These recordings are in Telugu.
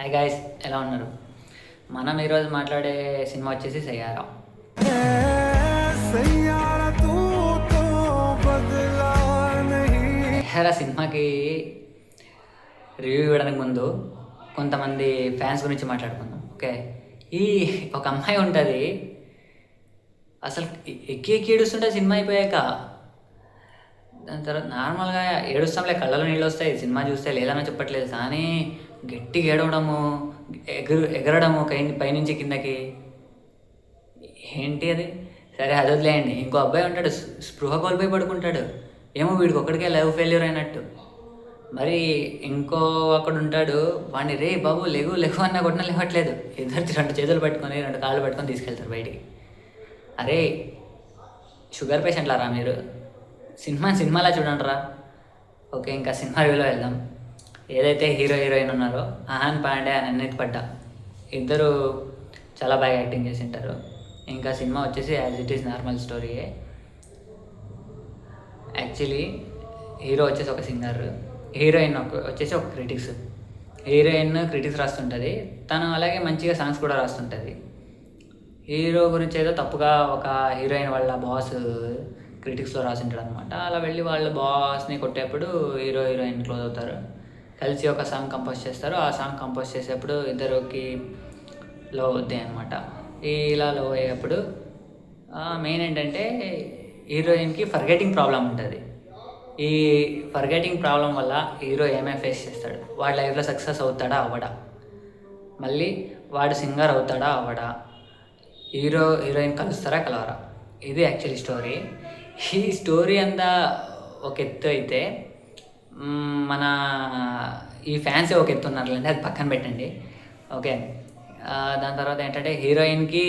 హాయ్ గాయ్స్, ఎలా ఉన్నారు? మనం ఈరోజు మాట్లాడే సినిమా వచ్చేసి సయ్యారా. సయ్యారా సినిమాకి రివ్యూ ఇవ్వడానికి ముందు కొంతమంది ఫ్యాన్స్ గురించి మాట్లాడుకుందాం. ఓకే, ఈ ఒక అమ్మాయి ఉంటుంది, అసలు ఎక్కి ఎక్కి ఏడుస్తుంటే సినిమా అయిపోయాక. దాని తర్వాత నార్మల్గా ఏడుస్తాంలే, కళ్ళలో నీళ్ళు వస్తాయి సినిమా చూస్తే, లేదని చెప్పట్లేదు, కానీ గట్టిగా ఏడవడము, ఎగరడము పైనుంచి కిందకి, ఏంటి అది? సరే అది వదిలేయండి. ఇంకో అబ్బాయి ఉంటాడు, స్పృహ కోల్పోయి పడుకుంటాడు, ఏమో వీడికి ఒక్కడికే లైవ్ ఫెయిల్యూర్ అయినట్టు. మరి ఇంకో అక్కడ ఉంటాడు, వాడిని రే బాబు లెగు లెగు అన్నా కొట్టినా లేవట్లేదు, ఇద్దరు రెండు చేతులు పట్టుకొని రెండు కాళ్ళు పట్టుకొని తీసుకెళ్తారు బయటికి. అరే షుగర్ పేషెంట్లారా మీరు, సినిమాలా చూడండి రా. ఓకే, ఇంకా సినిమా రివ్యూలో వెళ్దాం. ఏదైతే హీరో హీరోయిన్ ఉన్నారో ఆహాన్ పాండే అని అన్నిటి పడ్డ, ఇద్దరు చాలా బాగా యాక్టింగ్ చేసి ఉంటారు. ఇంకా సినిమా వచ్చేసి యాజ్ ఇట్ ఈస్ నార్మల్ స్టోరీయే. యాక్చువల్లీ హీరో వచ్చేసి ఒక సింగర్, హీరోయిన్ వచ్చేసి ఒక క్రిటిక్స్. హీరోయిన్ క్రిటిక్స్ రాస్తుంటుంది, తను అలాగే మంచిగా సాంగ్స్ కూడా రాస్తుంటుంది. హీరో గురించి ఏదో తప్పుగా ఒక హీరోయిన్ వాళ్ళ బాస్ క్రిటిక్స్లో రాసింటాడు అనమాట. అలా వెళ్ళి వాళ్ళ బాస్ని కొట్టేప్పుడు హీరో హీరోయిన్ క్లోజ్ అవుతారు, కలిసి ఒక సాంగ్ కంపోజ్ చేస్తారు. ఆ సాంగ్ కంపోజ్ చేసేప్పుడు ఇద్దరికి లో అవుతాయి అనమాట. ఇలా లో అయ్యేప్పుడు మెయిన్ ఏంటంటే హీరోయిన్కి ఫర్గెటింగ్ ప్రాబ్లం ఉంటుంది. ఈ ఫర్గెటింగ్ ప్రాబ్లం వల్ల హీరో ఏమేమి ఫేస్ చేస్తాడు, వాడి లైఫ్లో సక్సెస్ అవుతాడా అవ్వడా, మళ్ళీ వాడు సింగర్ అవుతాడా అవ్వడా, హీరో హీరోయిన్ కలుస్తారా కలవరా, ఇది యాక్చువల్లీ స్టోరీ. ఈ స్టోరీ అంతా ఒక ఎత్తు అయితే, మన ఈ ఫ్యాన్సే ఒక ఎత్తు ఉన్నారులేండి, అది పక్కన పెట్టండి. ఓకే, దాని తర్వాత ఏంటంటే హీరోయిన్కి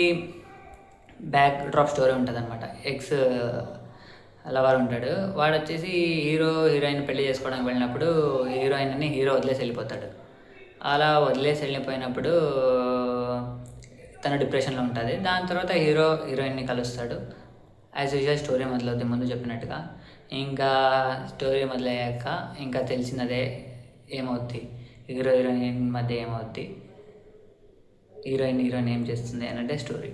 బ్యాక్ డ్రాప్ స్టోరీ ఉంటుంది అనమాట. ఎక్స్ లవర్ ఉంటాడు, వాడు వచ్చేసి హీరో హీరోయిన్ పెళ్లి చేసుకోవడానికి వెళ్ళినప్పుడు హీరోయిన్ని హీరో వదిలేసి వెళ్ళిపోతాడు. అలా వదిలేసి వెళ్ళిపోయినప్పుడు తను డిప్రెషన్లో ఉంటుంది. దాని తర్వాత హీరో హీరోయిన్ని కలుస్తాడు. యాజ్ యూజువల్ స్టోరీ మొదలవుతుంది ముందు చెప్పినట్టుగా. ఇంకా స్టోరీ మొదలయ్యాక ఇంకా తెలిసినదే ఏమవుద్ది, హీరో హీరోయిన్ మధ్య ఏమవుద్ది, హీరోయిన్ ఏం చేస్తుంది అనంటే స్టోరీ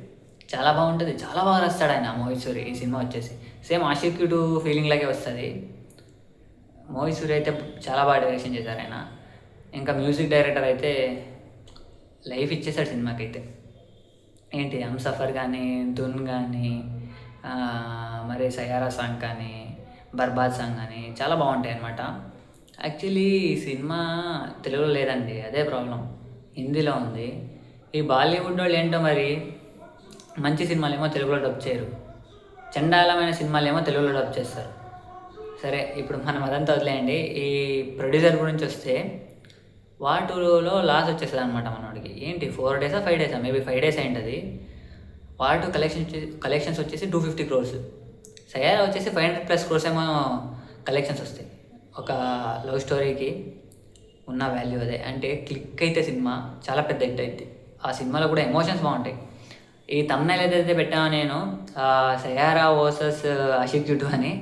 చాలా బాగుంటుంది. చాలా బాగా రాస్తాడు ఆయన మోహిత్ సూరి. ఈ సినిమా వచ్చేసి సేమ్ ఆషిక్ 2 ఫీలింగ్ లాగే వస్తుంది. మోహిత్ సూరి అయితే చాలా బాగా డైరెక్షన్ చేశారు ఆయన. ఇంకా మ్యూజిక్ డైరెక్టర్ అయితే లైఫ్ ఇచ్చేసాడు సినిమాకి అయితే. ఏంటి హంసఫర్ కానీ, ధున్ కానీ, మరి సయారా సాంగ్ కానీ, బర్బాద్ సాంగ్ కానీ చాలా బాగుంటాయి అన్నమాట. యాక్చువల్లీ ఈ సినిమా తెలుగులో లేదండి, అదే ప్రాబ్లం, హిందీలో ఉంది. ఈ బాలీవుడ్ వాళ్ళు ఏంటో మరి, మంచి సినిమాలు ఏమో తెలుగులో డబ్ చేయరు, చండాలమైన సినిమాలు ఏమో తెలుగులో డబ్ చేస్తారు. సరే, ఇప్పుడు మనం అదంతా వదిలేయండి. ఈ ప్రొడ్యూసర్ గురించి వస్తే, వాటిలో లాస్ వచ్చేస్తుంది అనమాట మనోడికి. ఏంటి 4 డేసా 5 డేసా, మేబీ 5 డేస్ అయింటుంది. వాటు కలెక్షన్స్ వచ్చేసి 250 crores, సయారా వచ్చేసి 500+ crores ఏమో కలెక్షన్స్ వస్తాయి. ఒక లవ్ స్టోరీకి ఉన్న వాల్యూ అదే. అంటే క్లిక్ అయితే సినిమా చాలా పెద్ద హిట్ అయింది. ఆ సినిమాలో కూడా ఎమోషన్స్ బాగుంటాయి. ఈ తమ్నైల్ ఏదైతే పెట్టామో నేను, సయారా వర్సెస్ ఆషిక్ 2 అని,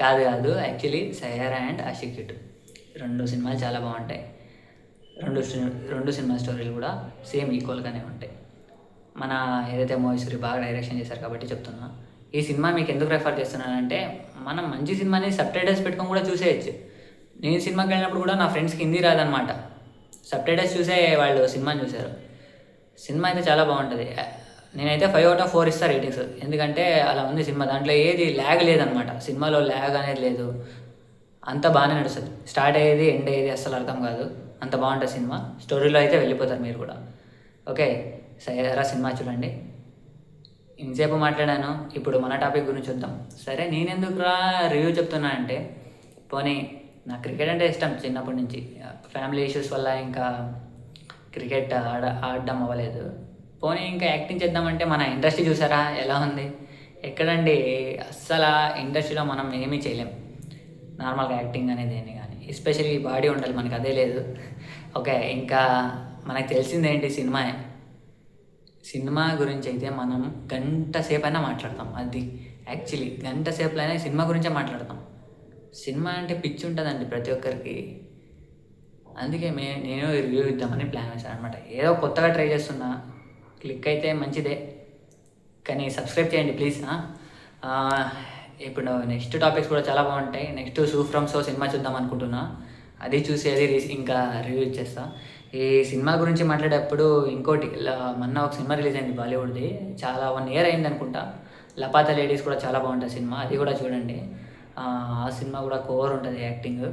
కాదు యాక్చువల్లీ సయారా అండ్ ఆషిక్ 2 రెండు సినిమాలు చాలా బాగుంటాయి. రెండు సినిమా స్టోరీలు కూడా సేమ్ ఈక్వల్గానే ఉంటాయి. మన ఏదైతే మోహిత్ సూరి బాగా డైరెక్షన్ చేశారు కాబట్టి చెప్తున్నా. ఈ సినిమా మీకు ఎందుకు రెఫర్ చేస్తున్నానంటే, మనం మంచి సినిమాని సబ్టైటిల్స్ పెట్టుకొని కూడా చూసేయచ్చు. నేను సినిమాకి వెళ్ళినప్పుడు కూడా నా ఫ్రెండ్స్కి హిందీ రాదనమాట, సబ్టైటిల్స్ చూసే వాళ్ళు సినిమాని చూశారు. సినిమా అయితే చాలా బాగుంటుంది. నేనైతే 5 out of 4 ఇస్తాను రేటింగ్స్, ఎందుకంటే అలా ఉంది సినిమా. దాంట్లో ఏది ల్యాగ్ లేదనమాట, సినిమాలో ల్యాగ్ అనేది లేదు, అంత బాగానే నడుస్తుంది. స్టార్ట్ అయ్యేది ఎండ్ అయ్యేది అస్సలు అర్థం కాదు, అంత బాగుంటుంది సినిమా. స్టోరీలో అయితే వెళ్ళిపోతారు మీరు కూడా. ఓకే, సయారా సినిమా చూడండి. ఇంతసేపు మాట్లాడాను, ఇప్పుడు మన టాపిక్ గురించి వద్దాం. సరే, నేనెందుకు రివ్యూ చెప్తున్నా అంటే, పోనీ నాకు క్రికెట్ అంటే ఇష్టం చిన్నప్పటి నుంచి, ఫ్యామిలీ ఇష్యూస్ వల్ల ఇంకా క్రికెట్ ఆడడం అవ్వలేదు. పోనీ ఇంకా యాక్టింగ్ చేద్దామంటే మన ఇండస్ట్రీ చూసారా ఎలా ఉంది? ఎక్కడండి, అస్సలు ఇండస్ట్రీలో మనం ఏమీ చేయలేం నార్మల్గా యాక్టింగ్ అనేది ఏమి కానీ, ఎస్పెషల్లీ బాడీ ఉండాలి, మనకి అదే లేదు. ఓకే, ఇంకా మనకు తెలిసింది ఏంటి, సినిమా గురించి అయితే మనం గంట సేపు అయినా మాట్లాడతాం. అది యాక్చువల్లీ గంట సేపులైనా సినిమా గురించే మాట్లాడతాం. సినిమా అంటే పిచ్చి ఉంటుందండి ప్రతి ఒక్కరికి. అందుకే నేను రివ్యూ ఇద్దామని ప్లాన్ వేసాను అనమాట. ఏదో కొత్తగా ట్రై చేస్తున్నా, క్లిక్ అయితే మంచిదే, కానీ సబ్స్క్రైబ్ చేయండి ప్లీజ్. ఇప్పుడు నెక్స్ట్ టాపిక్స్ కూడా చాలా బాగుంటాయి. నెక్స్ట్ సూ ఫ్రమ్ సో సినిమా చూద్దాం అనుకుంటున్నా, అది చూసి అది ఇంకా రివ్యూ ఇచ్చేస్తా. ఈ సినిమా గురించి మాట్లాడేటప్పుడు ఇంకోటి, మొన్న ఒక సినిమా రిలీజ్ అయింది బాలీవుడ్ది, చాలా 1 year అయింది అనుకుంటా, లపాత లేడీస్ కూడా చాలా బాగుంటుంది సినిమా, అది కూడా చూడండి. ఆ సినిమా కూడా కోర్ ఉంటుంది యాక్టింగ్,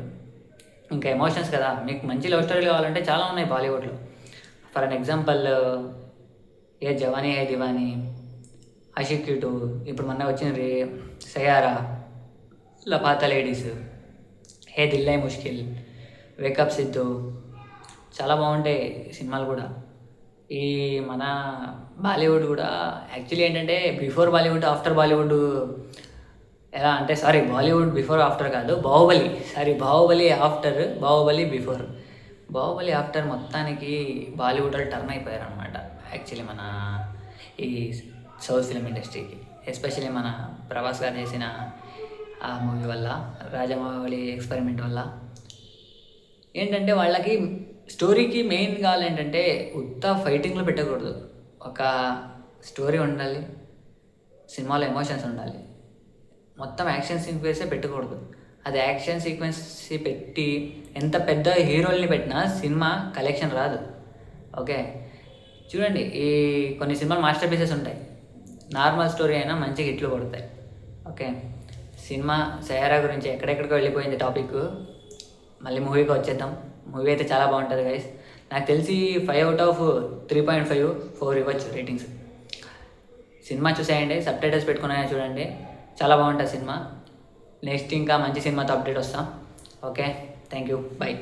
ఇంకా ఎమోషన్స్ కదా. మీకు మంచి లవ్ స్టోరీలు కావాలంటే చాలా ఉన్నాయి బాలీవుడ్లో. ఫర్ అన్ ఎగ్జాంపుల్, ఏ జవానీ హే దివానీ, ఆషిక్ 2, ఇప్పుడు మొన్న వచ్చిన సయారా, లపాత లేడీస్, హే దిల్ హై ముష్కిల్, వేకప్ సిద్ధు, చాలా బాగుంటాయి సినిమాలు కూడా. ఈ మన బాలీవుడ్ కూడా యాక్చువల్లీ ఏంటంటే బిఫోర్ బాలీవుడ్ ఆఫ్టర్ బాలీవుడ్, ఎలా అంటే బాలీవుడ్ బిఫోర్ ఆఫ్టర్ కాదు, Baahubali after, Baahubali before. Baahubali after మొత్తానికి బాలీవుడ్ వాళ్ళు టర్న్ అయిపోయారు అనమాట యాక్చువల్లీ మన ఈ సౌత్ ఫిలిం ఇండస్ట్రీకి. ఎస్పెషల్లీ మన ప్రభాస్ గారు చేసిన ఆ మూవీ వల్ల, రాజమౌళి ఎక్స్పెరిమెంట్ వల్ల ఏంటంటే వాళ్ళకి స్టోరీకి మెయిన్ కావాలి ఏంటంటే ఉత్త ఫైటింగ్లో పెట్టకూడదు, ఒక స్టోరీ ఉండాలి, సినిమాలో ఎమోషన్స్ ఉండాలి. మొత్తం యాక్షన్ సీక్వెన్సే పెట్టకూడదు. అది యాక్షన్ సీక్వెన్స్ పెట్టి ఎంత పెద్ద హీరోల్ని పెట్టినా సినిమా కలెక్షన్ రాదు. ఓకే, చూడండి, ఈ కొన్ని సినిమాలు మాస్టర్ పీసెస్ ఉంటాయి, నార్మల్ స్టోరీ అయినా మంచి హిట్లు కొడతాయి. ఓకే, సినిమా సయారా గురించి ఎక్కడెక్కడికో వెళ్ళిపోయింది టాపిక్, మళ్ళీ మూవీకి వచ్చేద్దాం. మూవీ అయితే చాలా బాగుంటుంది గైస్. నాకు తెలిసి 5/3.5, 4 ఇవ్వచ్చు రేటింగ్స్. సినిమా చూసేయండి, సబ్ టైటిల్స్ పెట్టుకున్నాయో చూడండి, చాలా బాగుంటుంది సినిమా. నెక్స్ట్ ఇంకా మంచి సినిమాతో అప్డేట్ వస్తాం. Okay, thank you, by.